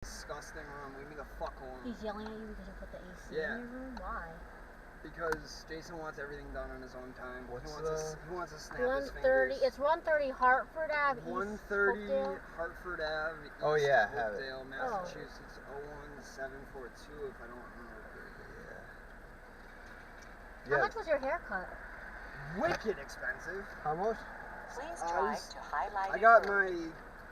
Disgusting room. Leave me the fuck alone. He's yelling at you because you put the AC Yeah. in your room? Why? Because Jason wants everything done on his own time. He wants to snap his 130. fingers. It's 130 Hartford Ave. 130 East Hopedale. Hartford Ave. East Oh yeah, have it. Hopedale, Massachusetts. 01742. If I don't remember correctly. How much was your haircut? Wicked expensive. How much? Please try to highlight. I got my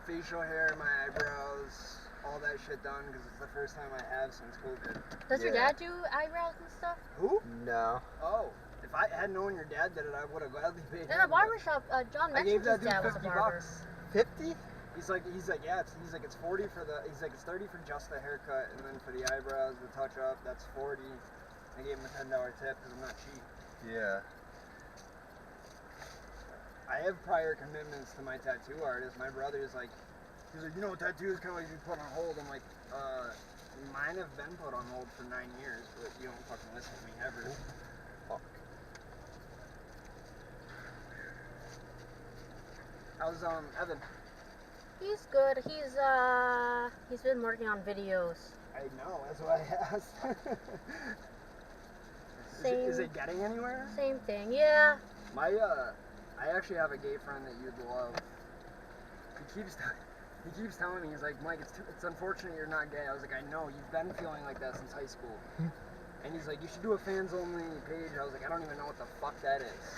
facial hair, my eyebrows, all that shit done because it's the first time I have since COVID. Does your dad do eyebrows and stuff? Who? No. Oh, if I had known your dad did it, I would have gladly paid him. In a barbershop, John I gave mentioned his that dude dad was a 50 barber. bucks. 50? He's like, yeah. It's 40 for the. He's like, it's 30 for just the haircut, and then for the eyebrows, the touch up, that's 40. I gave him a $10 tip because I'm not cheap. Yeah. I have prior commitments to my tattoo artist. My brother is like, he's like, you know, tattoos kind of like you put on hold. I'm like, mine have been put on hold for 9 years, but you don't fucking listen to me ever. Fuck. How's Evan? He's good. He's been working on videos. I know. That's why I asked. Is it getting anywhere? Same thing. Yeah. I actually have a gay friend that you'd love. He keeps telling me, he's like, Mike, it's unfortunate you're not gay. I was like, I know, you've been feeling like that since high school. And he's like, you should do a fans only page. I was like, I don't even know what the fuck that is.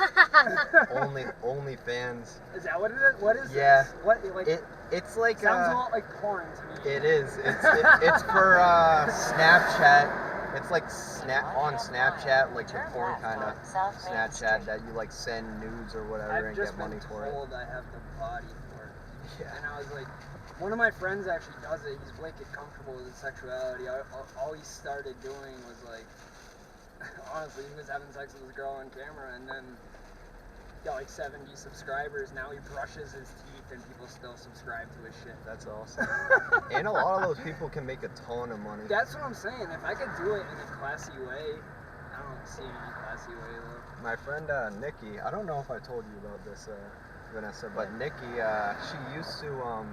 only fans. Is that what it is? What is yeah. this? What like? It's like sounds a lot like porn to me. It is. It's for Snapchat. It's like on Snapchat, like the porn kind of Snapchat that you like send nudes or whatever and get money for it. I've just been told I have the body for it. Yeah. And I was like, one of my friends actually does it. He's wicked comfortable with his sexuality. All he started doing was like, honestly, he was having sex with his girl on camera, and then got like 70 subscribers. Now he brushes his teeth and people still subscribe to his shit. That's awesome. And a lot of those people can make a ton of money. That's what I'm saying. If I could do it in a classy way, I don't see any classy way though. My friend Nikki, I don't know if I told you about this, Vanessa, but Nikki, she used to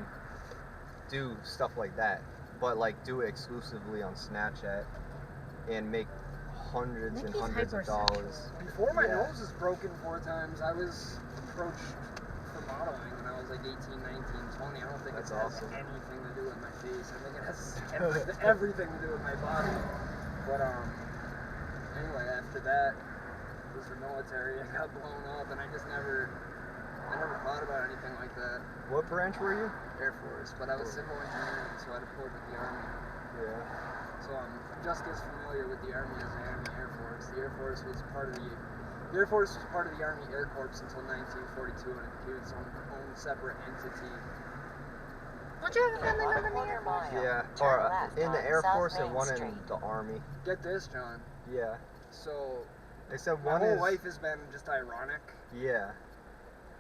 do stuff like that, but like do it exclusively on Snapchat and make hundreds and hundreds of dollars. Before my nose was broken 4 times, I was approached for modeling when I was like 18, 19, 20. I don't think it has anything to do with my face. I think it has everything to do with my body. But anyway, after that was the military. I got blown up, and I never thought about anything like that. What branch were you? Air Force, but I was civil engineering, so I deployed with the Army. Yeah. So I'm just as familiar with the Army as I am the Air Force. The Air Force was part of the Air Force was part of the Army Air Corps until 1942, and it became its own separate entity. Don't you have a family member in the Air Force? Yeah, or in the Air Force and one in the Army. Get this, John. Yeah. So they said my whole life has been just ironic. Yeah.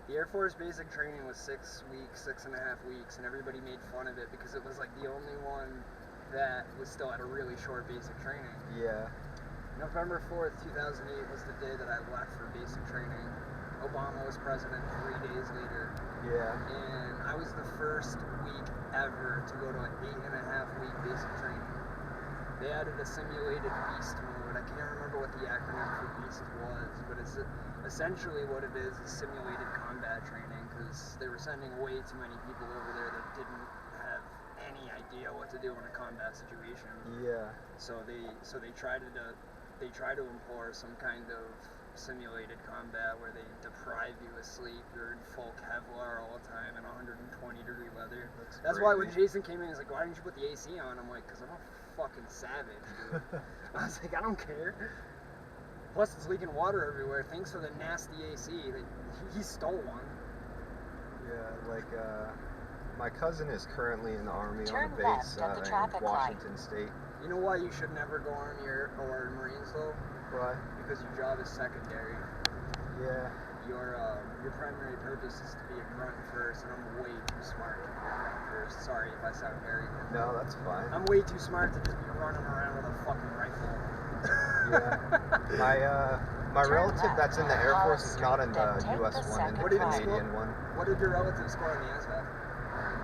The Air Force basic training was 6 weeks, 6.5 weeks, and everybody made fun of it because it was like the only one that was still at a really short basic training. Yeah. November 4th, 2008 was the day that I left for basic training. Obama was president 3 days later. Yeah. And I was the first week ever to go to an 8.5 week basic training. They added a simulated beast mode. I can't remember what the acronym for beast was, but it's essentially what it is simulated combat training, because they were sending way too many people over there that didn't have any idea what to do in a combat situation. Yeah. So they try to employ some kind of simulated combat where they deprive you of sleep. You're in full Kevlar all the time in 120-degree weather. That's why when Jason came in, he's like, "Why didn't you put the AC on?" I'm like, "Cause I'm a fucking savage, dude." I was like, "I don't care." Plus, it's leaking water everywhere. Thanks for the nasty AC. He stole one. Yeah, like my cousin is currently in the Army on the base in Washington State. You know why you should never go Army or Marines though? Why? Because your job is secondary. Yeah. Your primary purpose is to be a grunt first, and I'm way too smart to be a grunt first. Sorry if I sound arrogant. No, that's fine. I'm way too smart to just be running around with a fucking rifle. Yeah. My relative that's in the Air Force is not in the U.S. one, in the Canadian one. What did your relative score in the ASVAB?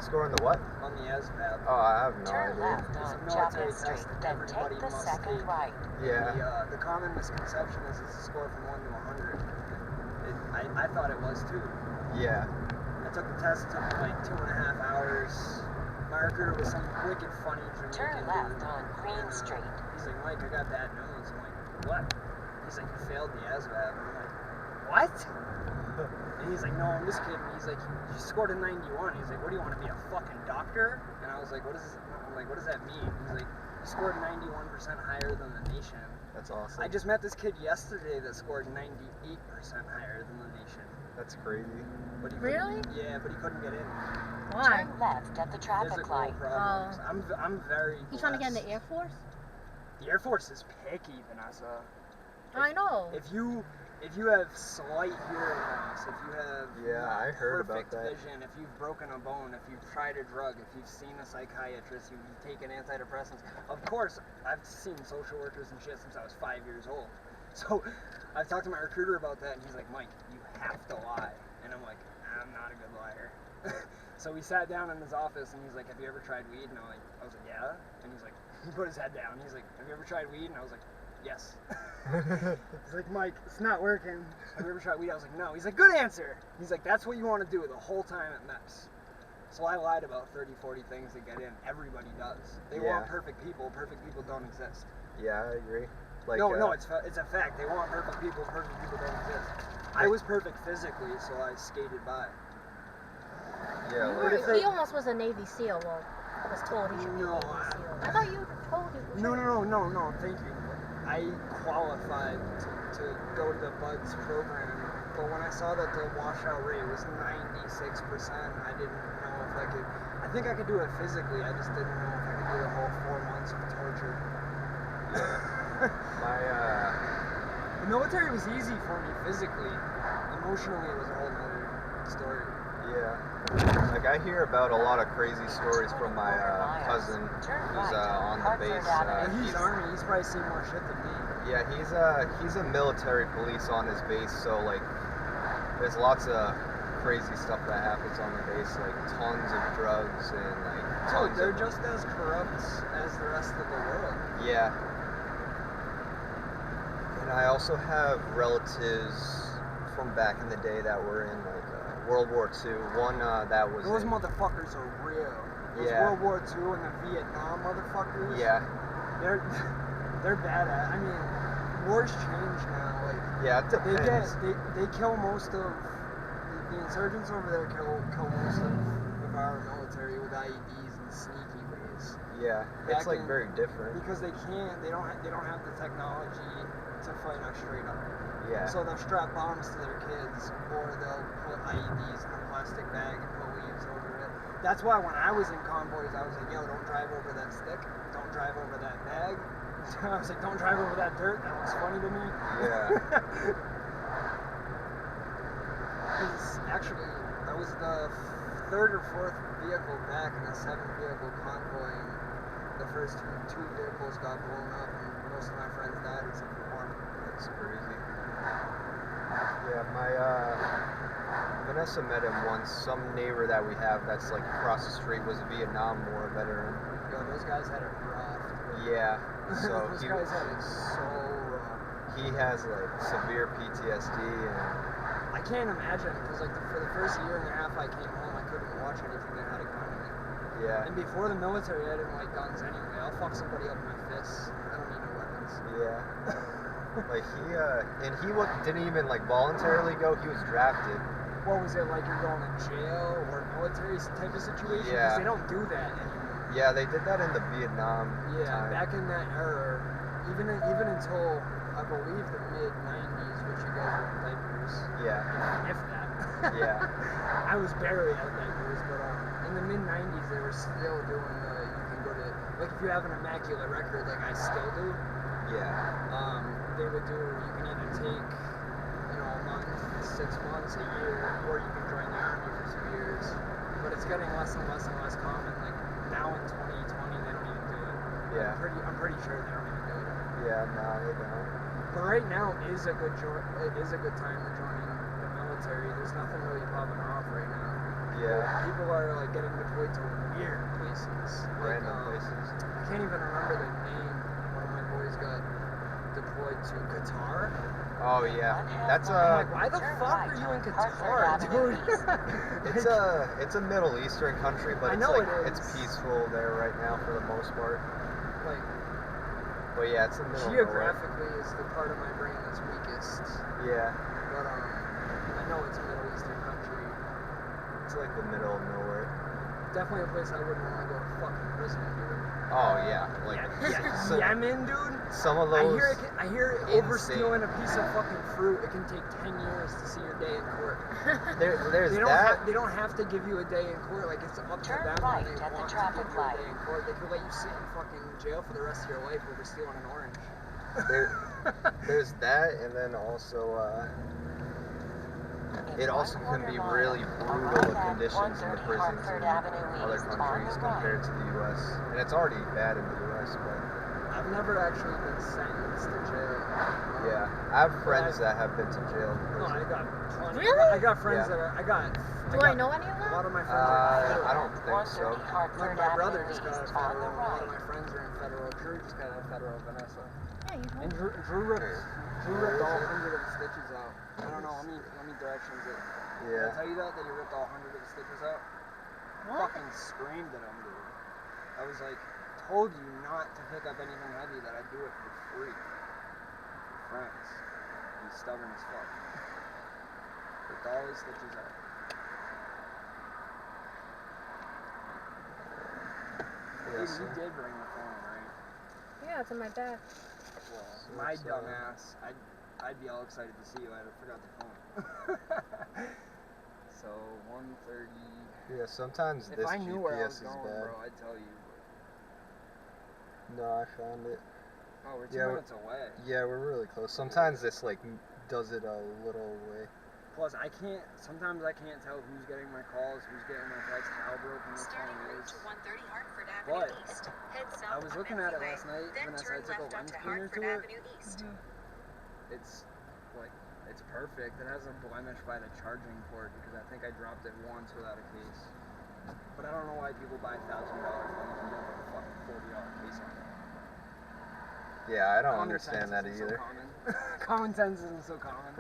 Scoring the what? On the ASVAB. Oh, I have no Turn idea. left It's a on military Chapman test Street, that then everybody take the must second take. right. Yeah. The common misconception is it's a score from 1 to 100. I thought it was too. Yeah. I took the test, it took me like 2.5 hours. My recruiter was some wicked funny Jamaican Turn dude. left on Green And, Street. He's like, Mike, I got bad nose. I'm like, what? He's like, you failed the ASVAB. And I'm like, what? And he's like, no, I'm just kidding. He's like, you scored a 91. He's like, what do you want to be, a fucking doctor? And I was like, what does that mean? He's like, you scored 91% higher than the nation. That's awesome. I just met this kid yesterday that scored 98% higher than the nation. That's crazy. But he Really? Yeah, but he couldn't get in. Why? Turn left at the traffic Physical light. problems. I'm very He's trying to get in the blessed. Air Force? The Air Force is picky, Vanessa. I know. If you have slight hearing loss, if you have Yeah, I heard about perfect that. vision, if you've broken a bone, if you've tried a drug, if you've seen a psychiatrist, you've taken antidepressants. Of course, I've seen social workers and shit since I was 5 years old. So I've talked to my recruiter about that, and he's like, Mike, you have to lie. And I'm like, I'm not a good liar. So we sat down in his office, and he's like, have you ever tried weed? And I was like, yeah. And he's like, he put his head down. He's like, have you ever tried weed? And I was like, yes. He's like, Mike, it's not working. Have you ever tried weed? I was like, no. He's like, good answer. He's like, that's what you want to do the whole time at MEPS. So I lied about 30, 40 things to get in. Everybody does. They want perfect people. Perfect people don't exist. Yeah, I agree. Like, No, it's a fact. They want perfect people. Perfect people don't exist. I was perfect physically, so I skated by. Yeah, You like, were, he almost was a Navy SEAL. Well, I was told he should be a No, Navy SEAL. I thought you told you. No, thank you. I qualified to go to the BUDS program, but when I saw that the washout rate was 96%, I didn't know if I could. I think I could do it physically, I just didn't know if I could do the whole 4 months of torture. The military was easy for me physically. Emotionally, it was a whole nother story. yeah. Like, I hear about a lot of crazy stories from my cousin who's on the base. He's Army, he's probably seen more shit than me. Yeah, he's a military police on his base, so like there's lots of crazy stuff that happens on the base, like tons of drugs and like tons They're of just as corrupt as the rest of the world. yeah. And I also have relatives from back in the day that were in like World War II. One that was Those in, motherfuckers are real. Those Yeah. World War II and the Vietnam motherfuckers. yeah, They're bad at. I mean, wars change now. Like yeah, it depends. they kill most of the insurgents over there. Kill most of our military with IEDs and sneaky ways. Yeah, it's Back like in- very different. Because they can't. They don't have the technology to fight us straight up. Yeah, So they'll strap bombs to their kids, or they'll put IEDs in a plastic bag and put leaves over it. That's why when I was in convoys, I was like, yo, don't drive over that stick. Don't drive over that bag. I was like, don't drive over that dirt. That was funny to me. yeah, Because actually, I was the third or fourth vehicle back in a 7-vehicle convoy, and the first two vehicles got blown up, and most of my friends died except for one. that's crazy. Yeah, my Vanessa met him once. Some neighbor that we have that's like across the street was a Vietnam War veteran. Yo, those guys had it rough. Yeah, so those he guys had it so rough. he has like severe PTSD and I can't imagine, because like for the first year and a half I came home, I couldn't watch anything that had a gun in it. yeah, And before the military, I didn't like guns anyway. I'll fuck somebody up with my fists. I don't need no weapons. yeah. Like he didn't even like voluntarily go. He was drafted. What was it like? You're going to jail or military type of situation? Because Yeah. they don't do that anymore. Yeah, they did that in the Vietnam Yeah, time. back in that era, even until I believe the mid '90s, which you guys were in diapers. Yeah, If that. yeah, I was barely out of diapers, but in the mid '90s they were still doing you can go to, like, if you have an immaculate record, like I still do. yeah, They would do, you can either take, a month, 6 months, a year, or you can join the army for 2 years. But it's getting less and less and less common. Like now in 2020, they don't even do it. yeah, I'm pretty sure they don't even do it. yeah. No, they don't. But right now is a good time to join the military. There's nothing really popping off right now. Yeah. People are like getting deployed to weird places. Random places. I can't even remember the name. One of my boys got deployed to Qatar. Oh yeah, that's I'm like, why the fuck are you in Qatar, dude? it's a Middle Eastern country, but I it's know like it it's is. peaceful there right now for the most part. Like, But yeah, it's the middle. geographically is the part of my brain that's weakest. Yeah, But I know it's a Middle Eastern country. it's like the middle of nowhere. Definitely a place I wouldn't want to go to fucking prison, dude. Oh yeah, like so- Yemen, dude. some of I those. hear over stealing a piece of fucking fruit, it can take 10 years to see your day in court. There's They that. they don't have to give you a day in court. Like, it's up to Turn them right when they at the want to traffic give you a light. day in court. They could let you sit in fucking jail for the rest of your life over stealing an orange. There's that, and then also it also can be really brutal conditions in the prisons in other countries compared to the U.S. And it's already bad in the U.S. But I've never actually been sentenced to jail. yeah, I have friends that have been to jail. In No, prison. I got plenty. Really? I got friends Yeah. that are. Do I know any of A them? lot of my friends are in federal. I don't think so. Like, my brother just got out of federal. A lot of my friends are in federal. Drew just got out of federal, Vanessa. Yeah, you And know. Drew ripped all 100 of the stitches out. I don't know. Let me directions it. Did I Yeah. tell you that he ripped all 100 of the stitches out? What? Fucking screamed at him, dude. I was like, told you not to pick up anything heavy, that I'd do it for free. For friends. He's stubborn as fuck. Ripped all his stitches out. Yeah, Dude, so- you did bring the phone, right? Yeah, it's in my bag. Well, So my it's, dumb ass, I'd be all excited to see you. I forgot the phone. So 1:30. Yeah, sometimes If this I knew where I was GPS is going, bad. bro, I'd tell you. No, I found it. Oh, we're 2 Yeah, minutes away. Yeah, we're really close. Sometimes this like does it a little way. Plus, sometimes I can't tell who's getting my calls, who's getting my texts, how broken this phone is. to 130 Hartford But Avenue East. Head I south was on looking at it Freeway, last night, then Vanessa. I turn took a left lens onto cleaner Hartford to it. Avenue East. It's like, it's perfect. It has a blemish by the charging port because I think I dropped it once without a case. But I don't know why people buy $1,000 phones and don't put a fucking $40 case on it. Yeah, I don't Common understand sense that isn't either. So common. Common sense isn't so common.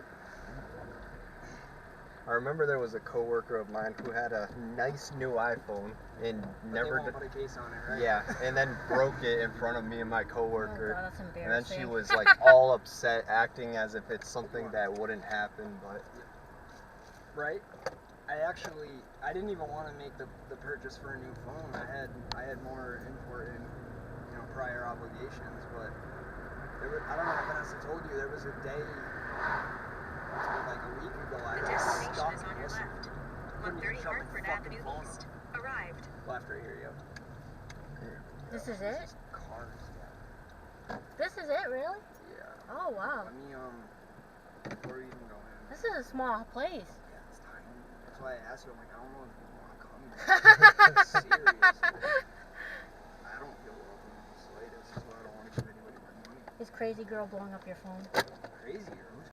I remember there was a coworker of mine who had a nice new iPhone and But never they won't put a case on it, right? yeah, and then broke it in front of me and my Oh, coworker. God, that's And then embarrassing. she was like all upset, acting as if it's something that wouldn't happen, but Right? I didn't even want to make the purchase for a new phone. I had more important, prior obligations, but I don't know if Vanessa told you, there was a day, like a week ago, I The got destination stuck is on your listening. left. Couldn't even 130 shut my Hartford fucking Avenue phone East. off. Arrived. Left right here, yo. This is There's it? just cars, yeah. This is it, really? Yeah. Oh, wow. Let me, before we even go in. This is a small place. Yeah, it's tiny. That's why I asked you, I'm like, I don't know if you want to come here. Seriously. I don't feel welcome in the slightest, so I don't want to give anybody my money. This crazy girl blowing up your phone. Crazy,